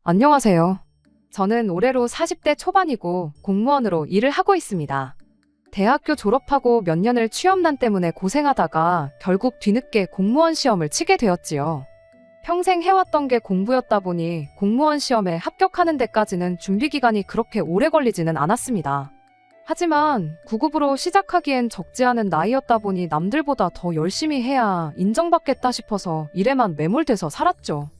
안녕하세요. 저는 올해로 40대 초반이고 공무원으로 일을 하고 있습니다. 대학교 졸업하고 몇 년을 취업난 때문에 고생하다가 결국 뒤늦게 공무원 시험을 치게 되었지요. 평생 해왔던 게 공부였다 보니 공무원 시험에 합격하는 데까지는 준비 기간이 그렇게 오래 걸리지는 않았습니다. 하지만 9급으로 시작하기엔 적지 않은 나이였다 보니 남들보다 더 열심히 해야 인정받겠다 싶어서 일에만 매몰돼서 살았죠.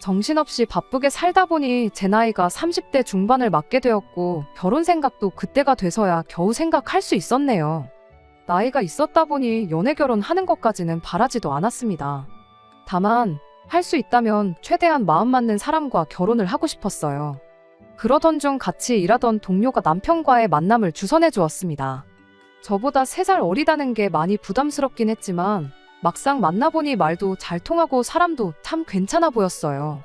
정신없이 바쁘게 살다 보니 제 나이가 30대 중반을 맞게 되었고 결혼 생각도 그때가 돼서야 겨우 생각할 수 있었네요. 나이가 있었다 보니 연애 결혼하는 것까지는 바라지도 않았습니다. 다만 할 수 있다면 최대한 마음 맞는 사람과 결혼을 하고 싶었어요. 그러던 중 같이 일하던 동료가 남편과의 만남을 주선해 주었습니다. 저보다 3살 어리다는 게 많이 부담스럽긴 했지만 막상 만나보니 말도 잘 통하고 사람도 참 괜찮아 보였어요.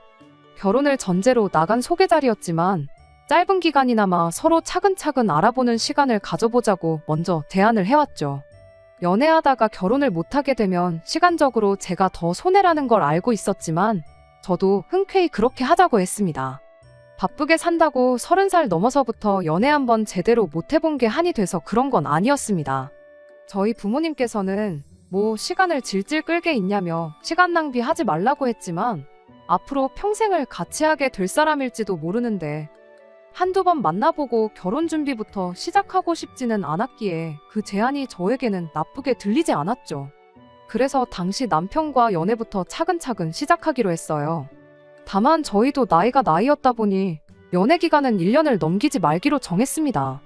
결혼을 전제로 나간 소개자리였지만 짧은 기간이나마 서로 차근차근 알아보는 시간을 가져보자고 먼저 제안을 해왔죠. 연애하다가 결혼을 못하게 되면 시간적으로 제가 더 손해라는 걸 알고 있었지만 저도 흔쾌히 그렇게 하자고 했습니다. 바쁘게 산다고 30살 넘어서부터 연애 한번 제대로 못 해본 게 한이 돼서 그런 건 아니었습니다. 저희 부모님께서는 시간을 질질 끌게 있냐며 시간 낭비하지 말라고 했지만 앞으로 평생을 같이 하게 될 사람일지도 모르는데 한두 번 만나보고 결혼 준비부터 시작하고 싶지는 않았기에 그 제안이 저에게는 나쁘게 들리지 않았죠. 그래서 당시 남편과 연애부터 차근차근 시작하기로 했어요. 다만 저희도 나이가 나이였다 보니 연애 기간은 1년을 넘기지 말기로 정했습니다.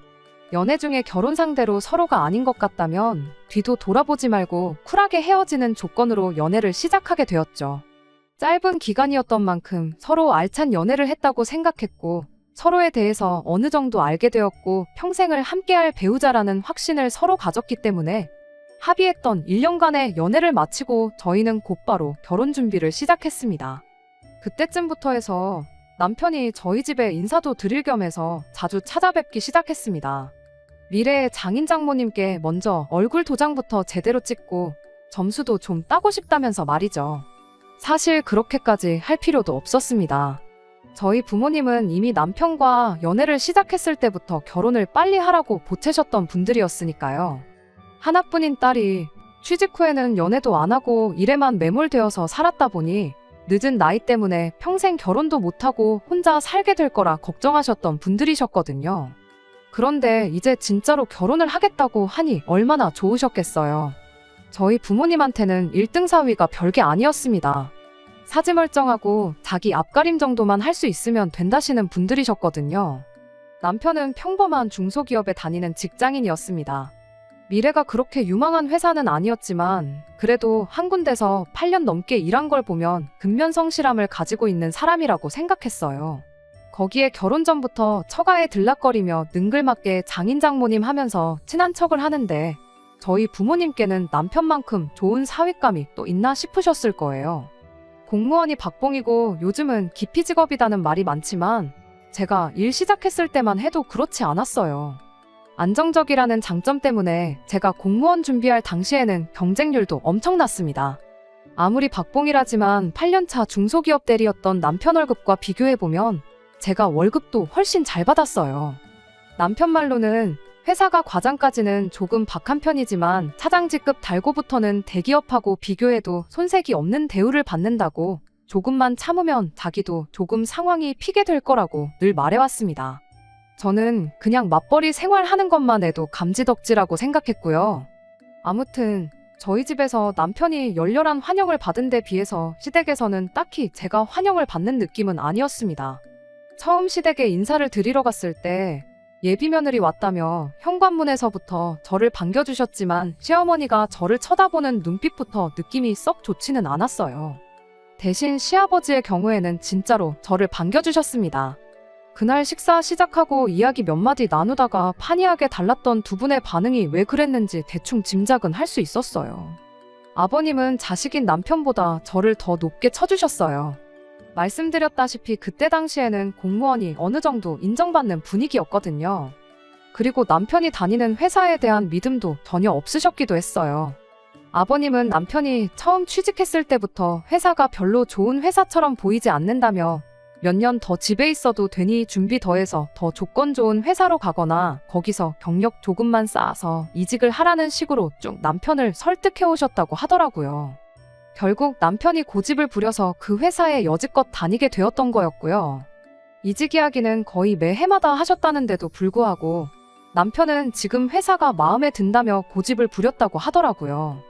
연애 중에 결혼 상대로 서로가 아닌 것 같다면 뒤도 돌아보지 말고 쿨하게 헤어지는 조건으로 연애를 시작하게 되었죠. 짧은 기간이었던 만큼 서로 알찬 연애를 했다고 생각했고 서로에 대해서 어느 정도 알게 되었고 평생을 함께할 배우자라는 확신을 서로 가졌기 때문에 합의했던 1년간의 연애를 마치고 저희는 곧바로 결혼 준비를 시작했습니다. 그때쯤부터 해서 남편이 저희 집에 인사도 드릴 겸 해서 자주 찾아뵙기 시작했습니다. 미래의 장인 장모님께 먼저 얼굴 도장부터 제대로 찍고 점수도 좀 따고 싶다면서 말이죠. 사실 그렇게까지 할 필요도 없었습니다. 저희 부모님은 이미 남편과 연애를 시작했을 때부터 결혼을 빨리 하라고 보채셨던 분들이었으니까요. 하나뿐인 딸이 취직 후에는 연애도 안 하고 일에만 매몰되어서 살았다 보니 늦은 나이 때문에 평생 결혼도 못하고 혼자 살게 될 거라 걱정하셨던 분들이셨거든요. 그런데 이제 진짜로 결혼을 하겠다고 하니 얼마나 좋으셨겠어요. 저희 부모님한테는 1등 사위가 별게 아니었습니다. 사지 멀쩡하고 자기 앞가림 정도만 할 수 있으면 된다시는 분들이셨거든요. 남편은 평범한 중소기업에 다니는 직장인이었습니다. 미래가 그렇게 유망한 회사는 아니었지만 그래도 한 군데서 8년 넘게 일한 걸 보면 근면성실함을 가지고 있는 사람이라고 생각했어요. 거기에 결혼 전부터 처가에 들락거리며 능글맞게 장인 장모님 하면서 친한 척을 하는데 저희 부모님께는 남편만큼 좋은 사윗감이 또 있나 싶으셨을 거예요. 공무원이 박봉이고 요즘은 기피 직업이라는 말이 많지만 제가 일 시작했을 때만 해도 그렇지 않았어요. 안정적이라는 장점 때문에 제가 공무원 준비할 당시에는 경쟁률도 엄청났습니다. 아무리 박봉이라지만 8년차 중소기업 대리였던 남편 월급과 비교해보면 제가 월급도 훨씬 잘 받았어요. 남편 말로는 회사가 과장까지는 조금 박한 편이지만 차장직급 달고부터는 대기업하고 비교해도 손색이 없는 대우를 받는다고 조금만 참으면 자기도 조금 상황이 피게 될 거라고 늘 말해왔습니다. 저는 그냥 맞벌이 생활하는 것만 해도 감지덕지라고 생각했고요. 아무튼 저희 집에서 남편이 열렬한 환영을 받은 데 비해서 시댁에서는 딱히 제가 환영을 받는 느낌은 아니었습니다. 처음 시댁에 인사를 드리러 갔을 때 예비며느리 왔다며 현관문에서부터 저를 반겨주셨지만 시어머니가 저를 쳐다보는 눈빛부터 느낌이 썩 좋지는 않았어요. 대신 시아버지의 경우에는 진짜로 저를 반겨주셨습니다. 그날 식사 시작하고 이야기 몇 마디 나누다가 판이하게 달랐던 두 분의 반응이 왜 그랬는지 대충 짐작은 할 수 있었어요. 아버님은 자식인 남편보다 저를 더 높게 쳐주셨어요. 말씀드렸다시피 그때 당시에는 공무원이 어느 정도 인정받는 분위기였거든요. 그리고 남편이 다니는 회사에 대한 믿음도 전혀 없으셨기도 했어요. 아버님은 남편이 처음 취직했을 때부터 회사가 별로 좋은 회사처럼 보이지 않는다며 몇 년 더 집에 있어도 되니 준비 더해서 더 조건 좋은 회사로 가거나 거기서 경력 조금만 쌓아서 이직을 하라는 식으로 쭉 남편을 설득해 오셨다고 하더라고요. 결국 남편이 고집을 부려서 그 회사에 여지껏 다니게 되었던 거였고요. 이직 이야기는 거의 매해마다 하셨다는데도 불구하고 남편은 지금 회사가 마음에 든다며 고집을 부렸다고 하더라고요.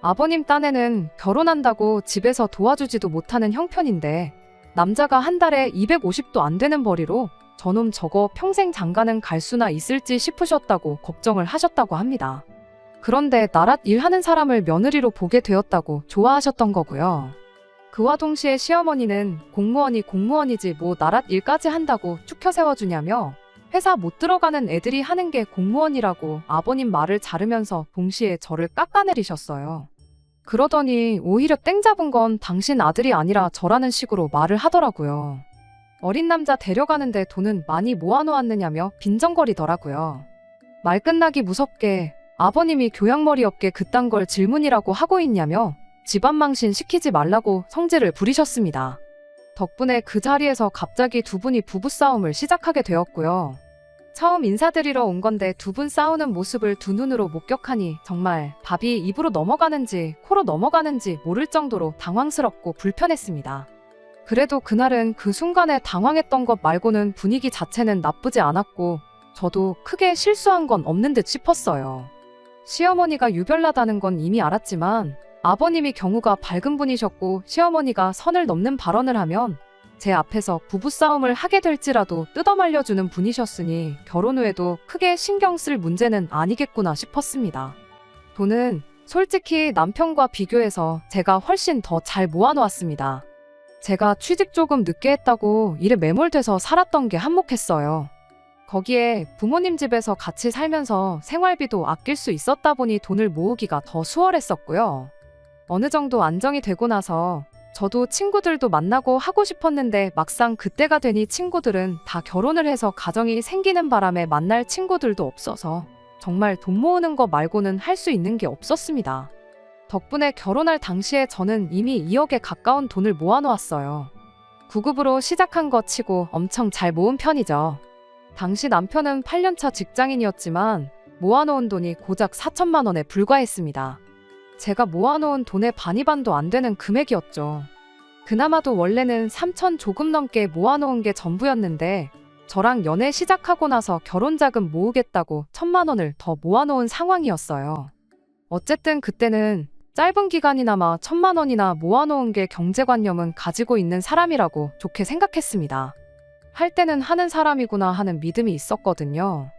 아버님 딴에는 결혼한다고 집에서 도와주지도 못하는 형편인데 남자가 한 달에 250도 안 되는 벌이로 저놈 저거 평생 장가는 갈 수나 있을지 싶으셨다고 걱정을 하셨다고 합니다. 그런데 나랏 일하는 사람을 며느리로 보게 되었다고 좋아하셨던 거고요. 그와 동시에 시어머니는 공무원이 공무원이지 뭐 나랏 일까지 한다고 축혀 세워주냐며 회사 못 들어가는 애들이 하는 게 공무원이라고 아버님 말을 자르면서 동시에 저를 깎아내리셨어요. 그러더니 오히려 땡 잡은 건 당신 아들이 아니라 저라는 식으로 말을 하더라고요. 어린 남자 데려가는데 돈은 많이 모아놓았느냐며 빈정거리더라고요. 말 끝나기 무섭게 아버님이 교양머리 없게 그딴 걸 질문이라고 하고 있냐며 집안 망신 시키지 말라고 성질을 부리셨습니다. 덕분에 그 자리에서 갑자기 두 분이 부부싸움을 시작하게 되었고요. 처음 인사드리러 온 건데 두 분 싸우는 모습을 두 눈으로 목격하니 정말 밥이 입으로 넘어가는지 코로 넘어가는지 모를 정도로 당황스럽고 불편했습니다. 그래도 그날은 그 순간에 당황했던 것 말고는 분위기 자체는 나쁘지 않았고 저도 크게 실수한 건 없는 듯 싶었어요. 시어머니가 유별나다는 건 이미 알았지만 아버님이 경우가 밝은 분이셨고 시어머니가 선을 넘는 발언을 하면 제 앞에서 부부싸움을 하게 될지라도 뜯어말려주는 분이셨으니 결혼 후에도 크게 신경 쓸 문제는 아니겠구나 싶었습니다. 돈은 솔직히 남편과 비교해서 제가 훨씬 더 잘 모아놓았습니다. 제가 취직 조금 늦게 했다고 일에 매몰돼서 살았던 게 한몫했어요. 거기에 부모님 집에서 같이 살면서 생활비도 아낄 수 있었다 보니 돈을 모으기가 더 수월했었고요. 어느 정도 안정이 되고 나서 저도 친구들도 만나고 하고 싶었는데 막상 그때가 되니 친구들은 다 결혼을 해서 가정이 생기는 바람에 만날 친구들도 없어서 정말 돈 모으는 거 말고는 할 수 있는 게 없었습니다. 덕분에 결혼할 당시에 저는 이미 2억에 가까운 돈을 모아놓았어요. 9급으로 시작한 거 치고 엄청 잘 모은 편이죠. 당시 남편은 8년차 직장인이었지만 모아놓은 돈이 고작 4천만 원에 불과했습니다. 제가 모아놓은 돈의 반이 반도 안 되는 금액이었죠. 그나마도 원래는 3천 조금 넘게 모아놓은 게 전부였는데 저랑 연애 시작하고 나서 결혼자금 모으겠다고 1,000만 원을 더 모아놓은 상황이었어요. 어쨌든 그때는 짧은 기간이나마 1,000만 원이나 모아놓은 게 경제관념은 가지고 있는 사람이라고 좋게 생각했습니다. 할 때는 하는 사람이구나 하는 믿음이 있었거든요.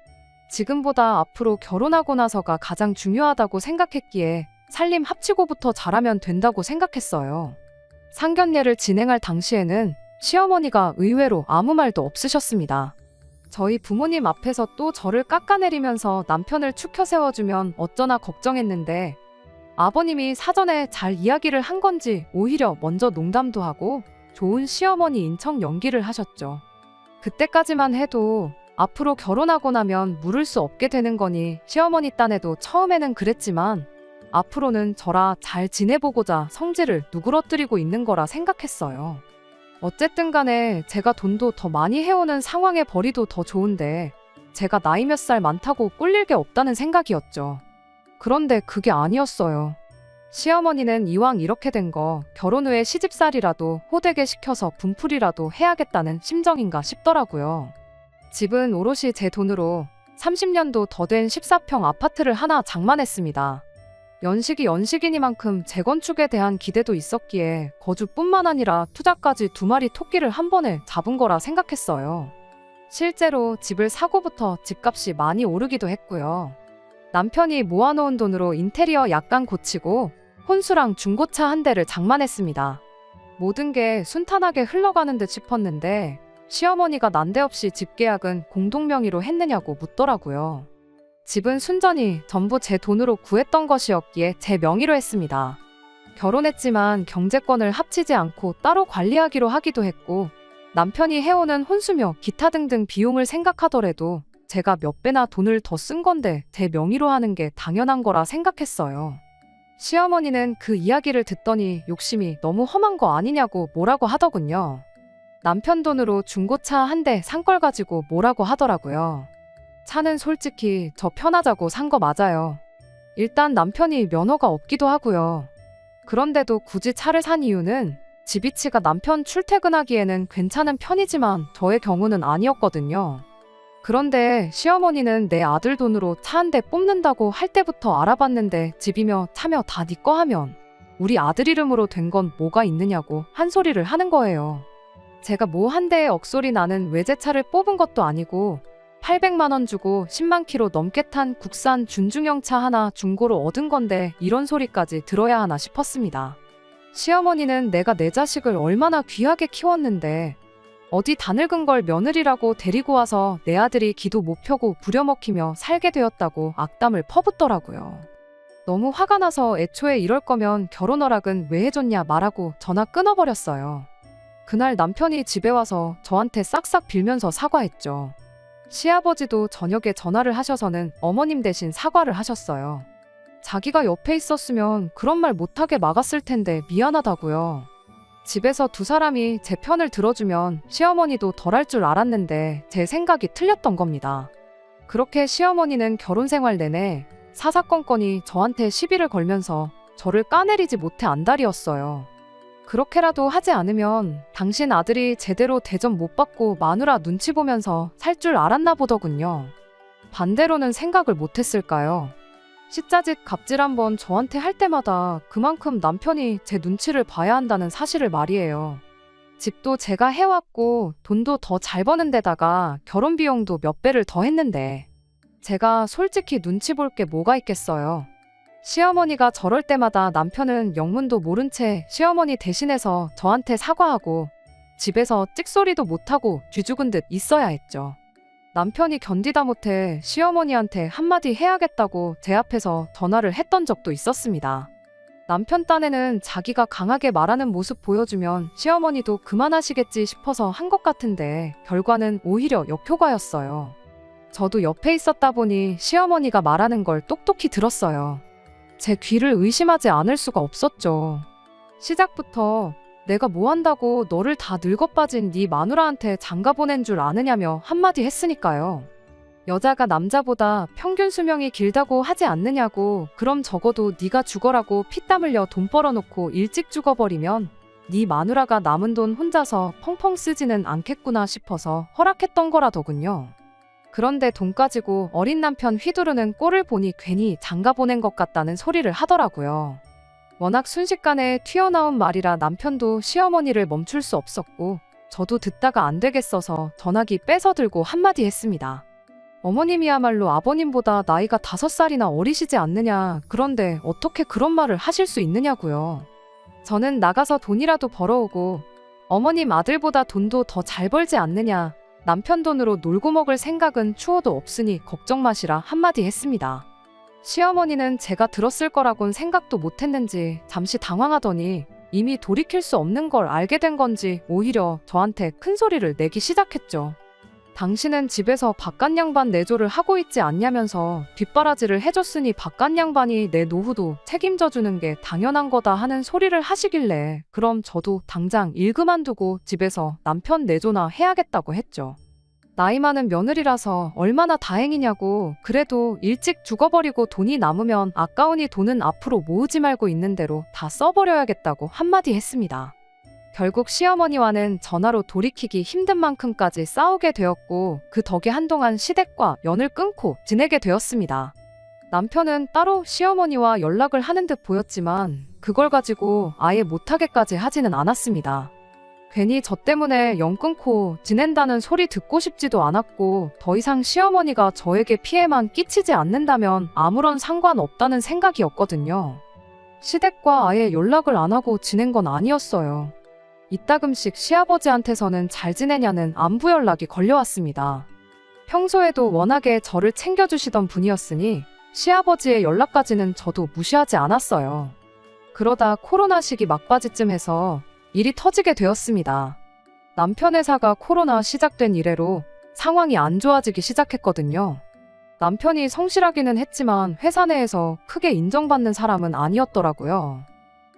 지금보다 앞으로 결혼하고 나서가 가장 중요하다고 생각했기에 살림 합치고부터 잘하면 된다고 생각했어요. 상견례를 진행할 당시에는 시어머니가 의외로 아무 말도 없으셨습니다. 저희 부모님 앞에서 또 저를 깎아내리면서 남편을 축혀 세워주면 어쩌나 걱정했는데 아버님이 사전에 잘 이야기를 한 건지 오히려 먼저 농담도 하고 좋은 시어머니인 척 연기를 하셨죠. 그때까지만 해도 앞으로 결혼하고 나면 물을 수 없게 되는 거니 시어머니 딴에도 처음에는 그랬지만 앞으로는 저라 잘 지내보고자 성질을 누그러뜨리고 있는 거라 생각했어요. 어쨌든 간에 제가 돈도 더 많이 해오는 상황에 벌이도 더 좋은데 제가 나이 몇 살 많다고 꼴릴 게 없다는 생각이었죠. 그런데 그게 아니었어요. 시어머니는 이왕 이렇게 된 거 결혼 후에 시집살이라도 호되게 시켜서 분풀이라도 해야겠다는 심정인가 싶더라고요. 집은 오롯이 제 돈으로 30년도 더 된 14평 아파트를 하나 장만했습니다. 연식이 연식이니만큼 재건축에 대한 기대도 있었기에 거주뿐만 아니라 투자까지 2마리 토끼를 한 번에 잡은 거라 생각했어요. 실제로 집을 사고부터 집값이 많이 오르기도 했고요. 남편이 모아놓은 돈으로 인테리어 약간 고치고 혼수랑 중고차 한 대를 장만했습니다. 모든 게 순탄하게 흘러가는 듯 싶었는데 시어머니가 난데없이 집 계약은 공동명의로 했느냐고 묻더라고요. 집은 순전히 전부 제 돈으로 구했던 것이었기에 제 명의로 했습니다. 결혼했지만 경제권을 합치지 않고 따로 관리하기로 하기도 했고 남편이 해오는 혼수며 기타 등등 비용을 생각하더라도 제가 몇 배나 돈을 더 쓴 건데 제 명의로 하는 게 당연한 거라 생각했어요. 시어머니는 그 이야기를 듣더니 욕심이 너무 험한 거 아니냐고 뭐라고 하더군요. 남편 돈으로 중고차 한 대 산 걸 가지고 뭐라고 하더라고요. 차는 솔직히 저 편하자고 산 거 맞아요. 일단 남편이 면허가 없기도 하고요. 그런데도 굳이 차를 산 이유는 집 위치가 남편 출퇴근하기에는 괜찮은 편이지만 저의 경우는 아니었거든요. 그런데 시어머니는 내 아들 돈으로 차 한 대 뽑는다고 할 때부터 알아봤는데 집이며 차며 다 네 거 하면 우리 아들 이름으로 된 건 뭐가 있느냐고 한 소리를 하는 거예요. 제가 뭐 한 대에 억소리 나는 외제차를 뽑은 것도 아니고 800만 원 주고 10만 킬로 넘게 탄 국산 준중형 차 하나 중고로 얻은 건데 이런 소리까지 들어야 하나 싶었습니다. 시어머니는 내가 내 자식을 얼마나 귀하게 키웠는데 어디 다 늙은 걸 며느리라고 데리고 와서 내 아들이 기도 못 펴고 부려먹히며 살게 되었다고 악담을 퍼붓더라고요. 너무 화가 나서 애초에 이럴 거면 결혼 허락은 왜 해줬냐 말하고 전화 끊어버렸어요. 그날 남편이 집에 와서 저한테 싹싹 빌면서 사과했죠. 시아버지도 저녁에 전화를 하셔서는 어머님 대신 사과를 하셨어요. 자기가 옆에 있었으면 그런 말 못하게 막았을 텐데 미안하다고요. 집에서 두 사람이 제 편을 들어주면 시어머니도 덜할 줄 알았는데 제 생각이 틀렸던 겁니다. 그렇게 시어머니는 결혼 생활 내내 사사건건이 저한테 시비를 걸면서 저를 까내리지 못해 안달이었어요. 그렇게라도 하지 않으면 당신 아들이 제대로 대접 못 받고 마누라 눈치 보면서 살 줄 알았나 보더군요. 반대로는 생각을 못했을까요? 시자짓 갑질 한번 저한테 할 때마다 그만큼 남편이 제 눈치를 봐야 한다는 사실을 말이에요. 집도 제가 해왔고 돈도 더 잘 버는 데다가 결혼 비용도 몇 배를 더 했는데 제가 솔직히 눈치 볼 게 뭐가 있겠어요. 시어머니가 저럴 때마다 남편은 영문도 모른 채 시어머니 대신해서 저한테 사과하고 집에서 찍소리도 못하고 뒤죽은 듯 있어야 했죠. 남편이 견디다 못해 시어머니한테 한마디 해야겠다고 제 앞에서 전화를 했던 적도 있었습니다. 남편 딴에는 자기가 강하게 말하는 모습 보여주면 시어머니도 그만하시겠지 싶어서 한 것 같은데 결과는 오히려 역효과였어요. 저도 옆에 있었다 보니 시어머니가 말하는 걸 똑똑히 들었어요. 제 귀를 의심하지 않을 수가 없었죠. 시작부터 내가 뭐 한다고 너를 다 늙어빠진 네 마누라한테 장가 보낸 줄 아느냐며 한마디 했으니까요. 여자가 남자보다 평균 수명이 길다고 하지 않느냐고 그럼 적어도 네가 죽어라고 피땀 흘려 돈 벌어놓고 일찍 죽어버리면 네 마누라가 남은 돈 혼자서 펑펑 쓰지는 않겠구나 싶어서 허락했던 거라더군요. 그런데 돈 가지고 어린 남편 휘두르는 꼴을 보니 괜히 장가 보낸 것 같다는 소리를 하더라고요. 워낙 순식간에 튀어나온 말이라 남편도 시어머니를 멈출 수 없었고 저도 듣다가 안 되겠어서 전화기 뺏어 들고 한마디 했습니다. 어머님이야말로 아버님보다 나이가 5살이나 어리시지 않느냐. 그런데 어떻게 그런 말을 하실 수 있느냐고요. 저는 나가서 돈이라도 벌어오고 어머님 아들보다 돈도 더 잘 벌지 않느냐. 남편 돈으로 놀고 먹을 생각은 추호도 없으니 걱정 마시라 한마디 했습니다. 시어머니는 제가 들었을 거라곤 생각도 못했는지 잠시 당황하더니 이미 돌이킬 수 없는 걸 알게 된 건지 오히려 저한테 큰 소리를 내기 시작했죠. 당신은 집에서 바깥 양반 내조를 하고 있지 않냐면서 뒷바라지를 해줬으니 바깥 양반이 내 노후도 책임져 주는 게 당연한 거다 하는 소리를 하시길래 그럼 저도 당장 일 그만두고 집에서 남편 내조나 해야겠다고 했죠. 나이 많은 며느리라서 얼마나 다행이냐고. 그래도 일찍 죽어버리고 돈이 남으면 아까우니 돈은 앞으로 모으지 말고 있는 대로 다 써버려야겠다고 한마디 했습니다. 결국 시어머니와는 전화로 돌이키기 힘든 만큼까지 싸우게 되었고 그 덕에 한동안 시댁과 연을 끊고 지내게 되었습니다. 남편은 따로 시어머니와 연락을 하는 듯 보였지만 그걸 가지고 아예 못하게까지 하지는 않았습니다. 괜히 저 때문에 연 끊고 지낸다는 소리 듣고 싶지도 않았고 더 이상 시어머니가 저에게 피해만 끼치지 않는다면 아무런 상관없다는 생각이었거든요. 시댁과 아예 연락을 안 하고 지낸 건 아니었어요. 이따금씩 시아버지한테서는 잘 지내냐는 안부 연락이 걸려왔습니다. 평소에도 워낙에 저를 챙겨주시던 분이었으니 시아버지의 연락까지는 저도 무시하지 않았어요. 그러다 코로나 시기 막바지쯤 해서 일이 터지게 되었습니다. 남편 회사가 코로나 시작된 이래로 상황이 안 좋아지기 시작했거든요. 남편이 성실하기는 했지만 회사 내에서 크게 인정받는 사람은 아니었더라고요.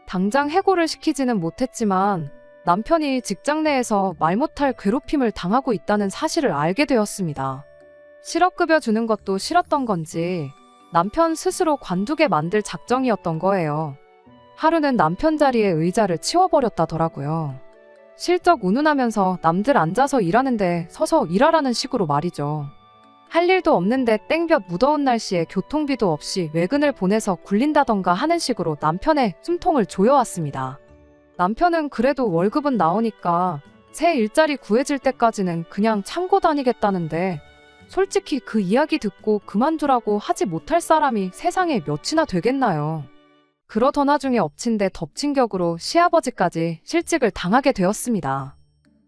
당장 해고를 시키지는 못했지만 남편이 직장 내에서 말 못할 괴롭힘을 당하고 있다는 사실을 알게 되었습니다. 실업급여 주는 것도 싫었던 건지 남편 스스로 관두게 만들 작정이었던 거예요. 하루는 남편 자리에 의자를 치워버렸다더라고요. 실적 운운하면서 남들 앉아서 일하는데 서서 일하라는 식으로 말이죠. 할 일도 없는데 땡볕 무더운 날씨에 교통비도 없이 외근을 보내서 굴린다던가 하는 식으로 남편의 숨통을 조여왔습니다. 남편은 그래도 월급은 나오니까 새 일자리 구해질 때까지는 그냥 참고 다니겠다는데 솔직히 그 이야기 듣고 그만두라고 하지 못할 사람이 세상에 몇이나 되겠나요. 그러던 와중에 엎친 데 덮친 격으로 시아버지까지 실직을 당하게 되었습니다.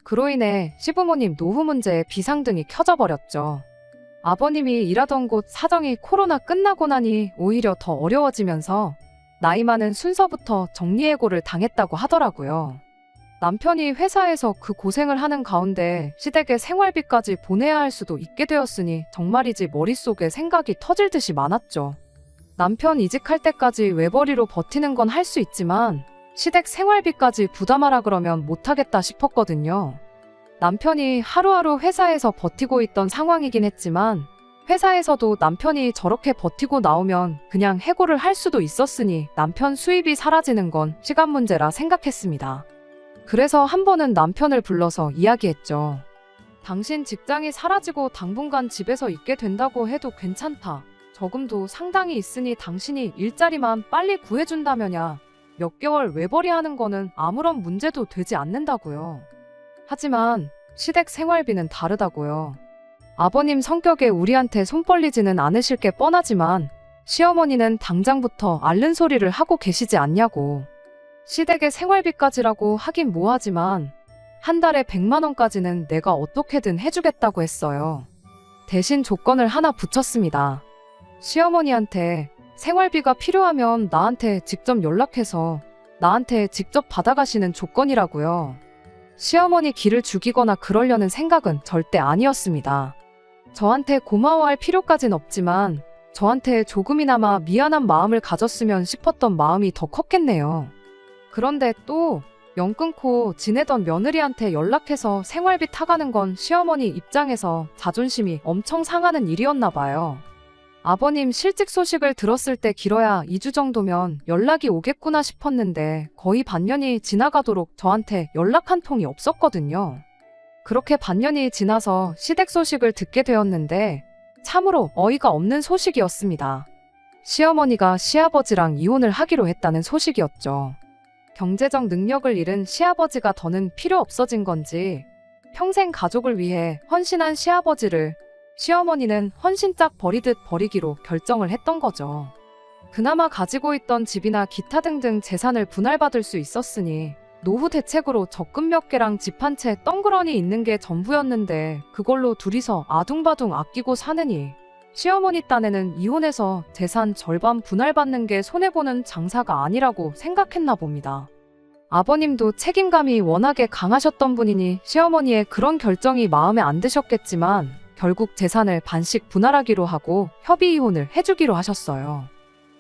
그로 인해 시부모님 노후 문제에 비상등이 켜져 버렸죠. 아버님이 일하던 곳 사정이 코로나 끝나고 나니 오히려 더 어려워지면서 나이 많은 순서부터 정리해고를 당했다고 하더라고요. 남편이 회사에서 그 고생을 하는 가운데 시댁에 생활비까지 보내야 할 수도 있게 되었으니 정말이지 머릿속에 생각이 터질 듯이 많았죠. 남편 이직할 때까지 외벌이로 버티는 건 할 수 있지만 시댁 생활비까지 부담하라 그러면 못하겠다 싶었거든요. 남편이 하루하루 회사에서 버티고 있던 상황이긴 했지만 회사에서도 남편이 저렇게 버티고 나오면 그냥 해고를 할 수도 있었으니 남편 수입이 사라지는 건 시간 문제라 생각했습니다. 그래서 한 번은 남편을 불러서 이야기했죠. 당신 직장이 사라지고 당분간 집에서 있게 된다고 해도 괜찮다. 저금도 상당히 있으니 당신이 일자리만 빨리 구해준다면야 몇 개월 외벌이 하는 거는 아무런 문제도 되지 않는다고요. 하지만 시댁 생활비는 다르다고요. 아버님 성격에 우리한테 손 벌리지는 않으실 게 뻔하지만 시어머니는 당장부터 앓는 소리를 하고 계시지 않냐고. 시댁의 생활비까지라고 하긴 뭐하지만 한 달에 100만 원까지는 내가 어떻게든 해주겠다고 했어요. 대신 조건을 하나 붙였습니다. 시어머니한테 생활비가 필요하면 나한테 직접 연락해서 나한테 직접 받아가시는 조건이라고요. 시어머니 기를 죽이거나 그러려는 생각은 절대 아니었습니다. 저한테 고마워할 필요까진 없지만 저한테 조금이나마 미안한 마음을 가졌으면 싶었던 마음이 더 컸겠네요. 그런데 또 연 끊고 지내던 며느리한테 연락해서 생활비 타가는 건 시어머니 입장에서 자존심이 엄청 상하는 일이었나 봐요. 아버님 실직 소식을 들었을 때 길어야 2주 정도면 연락이 오겠구나 싶었는데 거의 반년이 지나가도록 저한테 연락 한 통이 없었거든요. 그렇게 반년이 지나서 시댁 소식을 듣게 되었는데 참으로 어이가 없는 소식이었습니다. 시어머니가 시아버지랑 이혼을 하기로 했다는 소식이었죠. 경제적 능력을 잃은 시아버지가 더는 필요 없어진 건지 평생 가족을 위해 헌신한 시아버지를 시어머니는 헌신짝 버리듯 버리기로 결정을 했던 거죠. 그나마 가지고 있던 집이나 기타 등등 재산을 분할받을 수 있었으니 노후 대책으로 적금 몇 개랑 집 한 채 덩그러니 있는 게 전부였는데 그걸로 둘이서 아둥바둥 아끼고 사느니 시어머니 딴에는 이혼해서 재산 절반 분할받는 게 손해보는 장사가 아니라고 생각했나 봅니다. 아버님도 책임감이 워낙에 강하셨던 분이니 시어머니의 그런 결정이 마음에 안 드셨겠지만 결국 재산을 반씩 분할하기로 하고 협의 이혼을 해주기로 하셨어요.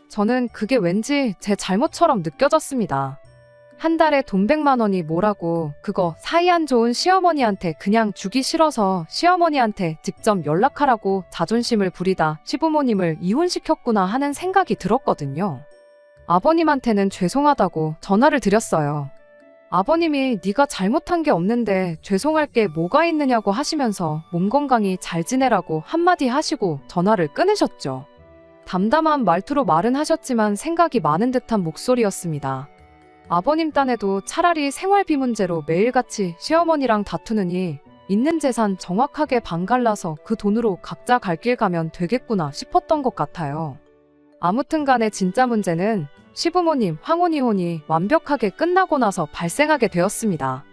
저는 그게 왠지 제 잘못처럼 느껴졌습니다. 한 달에 돈 100만 원이 뭐라고 그거 사이 안 좋은 시어머니한테 그냥 주기 싫어서 시어머니한테 직접 연락하라고 자존심을 부리다 시부모님을 이혼시켰구나 하는 생각이 들었거든요. 아버님한테는 죄송하다고 전화를 드렸어요. 아버님이 네가 잘못한 게 없는데 죄송할 게 뭐가 있느냐고 하시면서 몸 건강히 잘 지내라고 한마디 하시고 전화를 끊으셨죠. 담담한 말투로 말은 하셨지만 생각이 많은 듯한 목소리였습니다. 아버님 딴에도 차라리 생활비 문제로 매일같이 시어머니랑 다투느니 있는 재산 정확하게 반 갈라서 그 돈으로 각자 갈 길 가면 되겠구나 싶었던 것 같아요. 아무튼 간에 진짜 문제는 시부모님 황혼이혼이 완벽하게 끝나고 나서 발생하게 되었습니다.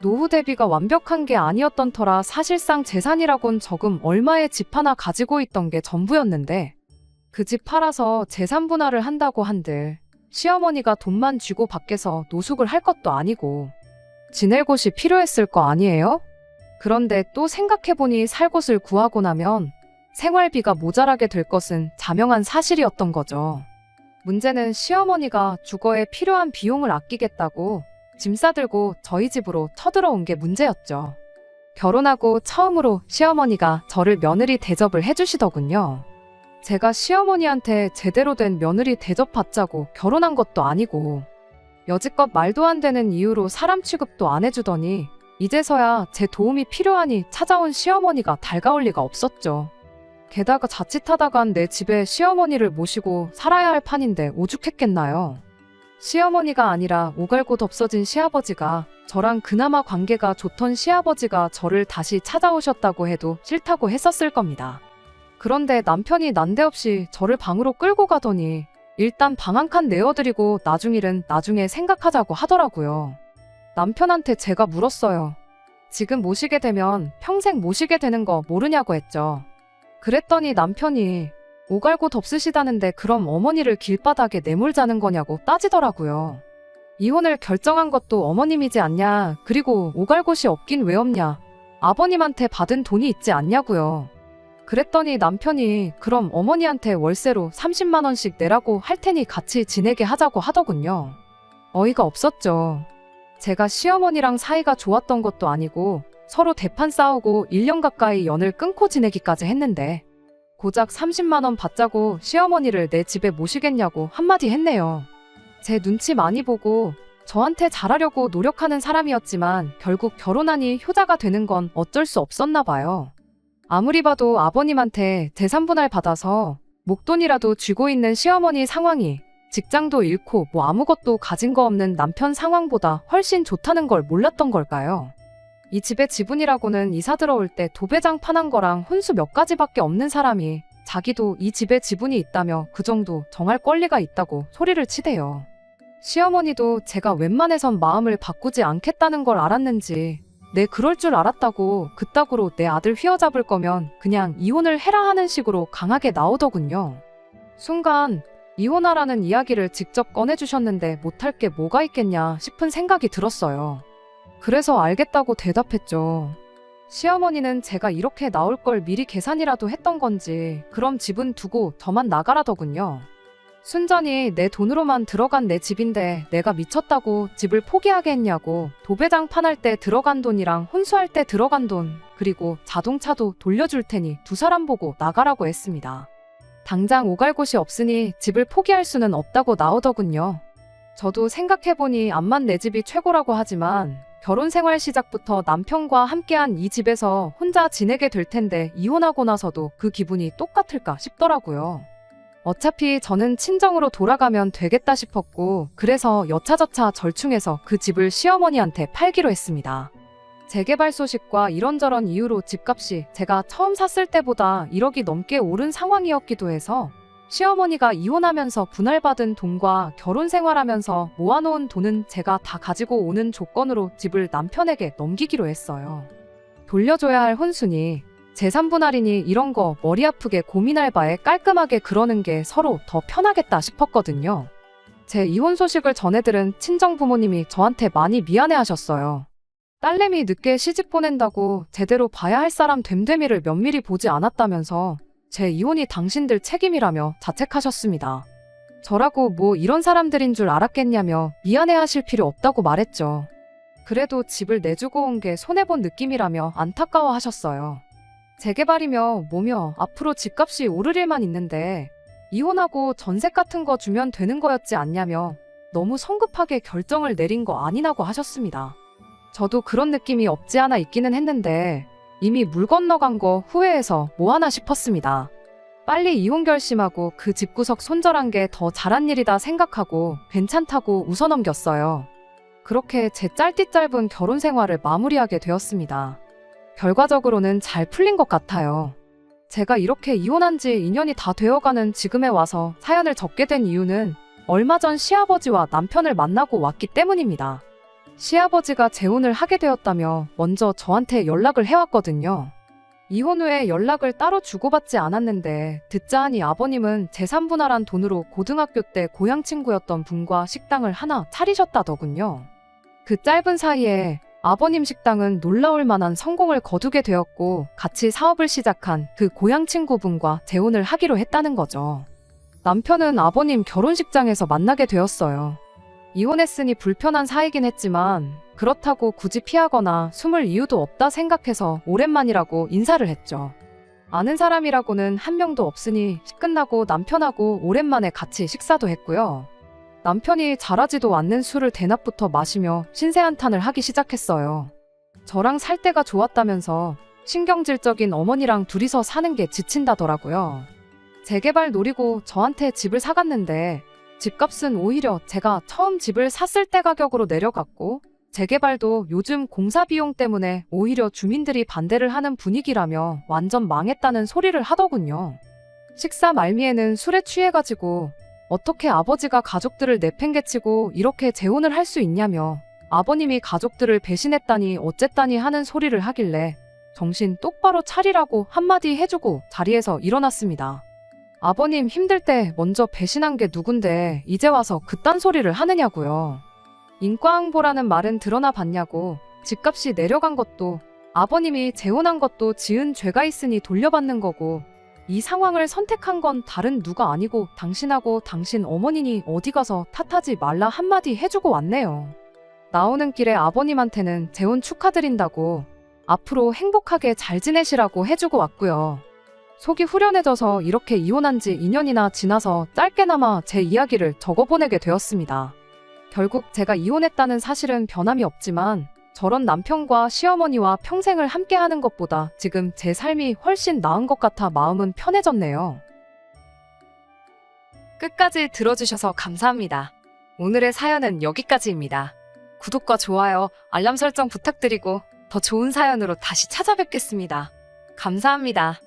노후 대비가 완벽한 게 아니었던 터라 사실상 재산이라곤 적음 얼마의 집 하나 가지고 있던 게 전부였는데 그 집 팔아서 재산 분할을 한다고 한들 시어머니가 돈만 쥐고 밖에서 노숙을 할 것도 아니고 지낼 곳이 필요했을 거 아니에요? 그런데 또 생각해보니 살 곳을 구하고 나면 생활비가 모자라게 될 것은 자명한 사실이었던 거죠. 문제는 시어머니가 주거에 필요한 비용을 아끼겠다고 짐 싸들고 저희 집으로 쳐들어온 게 문제였죠. 결혼하고 처음으로 시어머니가 저를 며느리 대접을 해주시더군요. 제가 시어머니한테 제대로 된 며느리 대접 받자고 결혼한 것도 아니고 여지껏 말도 안 되는 이유로 사람 취급도 안 해주더니 이제서야 제 도움이 필요하니 찾아온 시어머니가 달가울 리가 없었죠. 게다가 자칫하다간 내 집에 시어머니를 모시고 살아야 할 판인데 오죽했겠나요. 시어머니가 아니라 오갈곳 없어진 시아버지가, 저랑 그나마 관계가 좋던 시아버지가 저를 다시 찾아오셨다고 해도 싫다고 했었을 겁니다. 그런데 남편이 난데없이 저를 방으로 끌고 가더니 일단 방 한 칸 내어드리고 나중 일은 나중에 생각하자고 하더라고요. 남편한테 제가 물었어요. 지금 모시게 되면 평생 모시게 되는 거 모르냐고 했죠. 그랬더니 남편이 오갈곳 없으시다는데 그럼 어머니를 길바닥에 내몰자는 거냐고 따지더라고요. 이혼을 결정한 것도 어머님이지 않냐, 그리고 오갈곳이 없긴 왜 없냐, 아버님한테 받은 돈이 있지 않냐고요. 그랬더니 남편이 그럼 어머니한테 월세로 30만 원씩 내라고 할 테니 같이 지내게 하자고 하더군요. 어이가 없었죠. 제가 시어머니랑 사이가 좋았던 것도 아니고 서로 대판 싸우고 1년 가까이 연을 끊고 지내기까지 했는데 고작 30만 원 받자고 시어머니를 내 집에 모시겠냐고 한마디 했네요. 제 눈치 많이 보고 저한테 잘하려고 노력하는 사람이었지만 결국 결혼하니 효자가 되는 건 어쩔 수 없었나 봐요. 아무리 봐도 아버님한테 재산분할 받아서 목돈이라도 쥐고 있는 시어머니 상황이 직장도 잃고 뭐 아무것도 가진 거 없는 남편 상황보다 훨씬 좋다는 걸 몰랐던 걸까요? 이 집의 지분이라고는 이사 들어올 때 도배장 파는 거랑 혼수 몇 가지밖에 없는 사람이 자기도 이 집에 지분이 있다며 그 정도 정할 권리가 있다고 소리를 치대요. 시어머니도 제가 웬만해선 마음을 바꾸지 않겠다는 걸 알았는지 내 그럴 줄 알았다고 그따구로 내 아들 휘어잡을 거면 그냥 이혼을 해라 하는 식으로 강하게 나오더군요. 순간 이혼하라는 이야기를 직접 꺼내주셨는데 못할 게 뭐가 있겠냐 싶은 생각이 들었어요. 그래서 알겠다고 대답했죠. 시어머니는 제가 이렇게 나올 걸 미리 계산이라도 했던 건지 그럼 집은 두고 저만 나가라더군요. 순전히 내 돈으로만 들어간 내 집인데 내가 미쳤다고 집을 포기하게 했냐고, 도배장 판할 때 들어간 돈이랑 혼수할 때 들어간 돈, 그리고 자동차도 돌려줄 테니 두 사람 보고 나가라고 했습니다. 당장 오갈 곳이 없으니 집을 포기할 수는 없다고 나오더군요. 저도 생각해보니 암만 내 집이 최고라고 하지만 결혼 생활 시작부터 남편과 함께한 이 집에서 혼자 지내게 될 텐데 이혼하고 나서도 그 기분이 똑같을까 싶더라고요. 어차피 저는 친정으로 돌아가면 되겠다 싶었고 그래서 여차저차 절충해서 그 집을 시어머니한테 팔기로 했습니다. 재개발 소식과 이런저런 이유로 집값이 제가 처음 샀을 때보다 1억이 넘게 오른 상황이었기도 해서 시어머니가 이혼하면서 분할받은 돈과 결혼 생활하면서 모아놓은 돈은 제가 다 가지고 오는 조건으로 집을 남편에게 넘기기로 했어요. 돌려줘야 할 혼수니 재산 분할이니 이런 거 머리 아프게 고민할 바에 깔끔하게 그러는 게 서로 더 편하겠다 싶었거든요. 제 이혼 소식을 전해들은 친정 부모님이 저한테 많이 미안해하셨어요. 딸내미 늦게 시집 보낸다고 제대로 봐야 할 사람 됨됨이를 면밀히 보지 않았다면서 제 이혼이 당신들 책임이라며 자책하셨습니다. 저라고 뭐 이런 사람들인 줄 알았겠냐며 미안해하실 필요 없다고 말했죠. 그래도 집을 내주고 온 게 손해본 느낌이라며 안타까워하셨어요. 재개발이며 뭐며 앞으로 집값이 오를 일만 있는데 이혼하고 전세 같은 거 주면 되는 거였지 않냐며 너무 성급하게 결정을 내린 거 아니냐고 하셨습니다. 저도 그런 느낌이 없지 않아 있기는 했는데 이미 물 건너간 거 후회해서 뭐하나 싶었습니다. 빨리 이혼 결심하고 그 집구석 손절한 게 더 잘한 일이다 생각하고 괜찮다고 웃어넘겼어요. 그렇게 제 짧디 짧은 결혼 생활을 마무리하게 되었습니다. 결과적으로는 잘 풀린 것 같아요. 제가 이렇게 이혼한 지 2년이 다 되어가는 지금에 와서 사연을 적게 된 이유는 얼마 전 시아버지와 남편을 만나고 왔기 때문입니다. 시아버지가 재혼을 하게 되었다며 먼저 저한테 연락을 해왔거든요. 이혼 후에 연락을 따로 주고받지 않았는데 듣자 하니 아버님은 재산 분할한 돈으로 고등학교 때 고향 친구였던 분과 식당을 하나 차리셨다더군요. 그 짧은 사이에 아버님 식당은 놀라울 만한 성공을 거두게 되었고 같이 사업을 시작한 그 고향 친구분과 재혼을 하기로 했다는 거죠. 남편은 아버님 결혼식장에서 만나게 되었어요. 이혼했으니 불편한 사이긴 했지만 그렇다고 굳이 피하거나 숨을 이유도 없다 생각해서 오랜만이라고 인사를 했죠. 아는 사람이라고는 한 명도 없으니 끝나고 남편하고 오랜만에 같이 식사도 했고요. 남편이 잘하지도 않는 술을 대낮부터 마시며 신세한탄을 하기 시작했어요. 저랑 살 때가 좋았다면서 신경질적인 어머니랑 둘이서 사는 게 지친다더라고요. 재개발 노리고 저한테 집을 사갔는데 집값은 오히려 제가 처음 집을 샀을 때 가격으로 내려갔고 재개발도 요즘 공사 비용 때문에 오히려 주민들이 반대를 하는 분위기라며 완전 망했다는 소리를 하더군요. 식사 말미에는 술에 취해가지고 어떻게 아버지가 가족들을 내팽개치고 이렇게 재혼을 할 수 있냐며 아버님이 가족들을 배신했다니 어쨌다니 하는 소리를 하길래 정신 똑바로 차리라고 한마디 해주고 자리에서 일어났습니다. 아버님 힘들 때 먼저 배신한 게 누군데 이제 와서 그딴 소리를 하느냐고요. 인과응보라는 말은 드러나 봤냐고. 집값이 내려간 것도 아버님이 재혼한 것도 지은 죄가 있으니 돌려받는 거고 이 상황을 선택한 건 다른 누가 아니고 당신하고 당신 어머니니 어디 가서 탓하지 말라 한마디 해주고 왔네요. 나오는 길에 아버님한테는 재혼 축하드린다고 앞으로 행복하게 잘 지내시라고 해주고 왔고요. 속이 후련해져서 이렇게 이혼한 지 2년이나 지나서 짧게나마 제 이야기를 적어보내게 되었습니다. 결국 제가 이혼했다는 사실은 변함이 없지만 저런 남편과 시어머니와 평생을 함께하는 것보다 지금 제 삶이 훨씬 나은 것 같아 마음은 편해졌네요. 끝까지 들어주셔서 감사합니다. 오늘의 사연은 여기까지입니다. 구독과 좋아요, 알람 설정 부탁드리고 더 좋은 사연으로 다시 찾아뵙겠습니다. 감사합니다.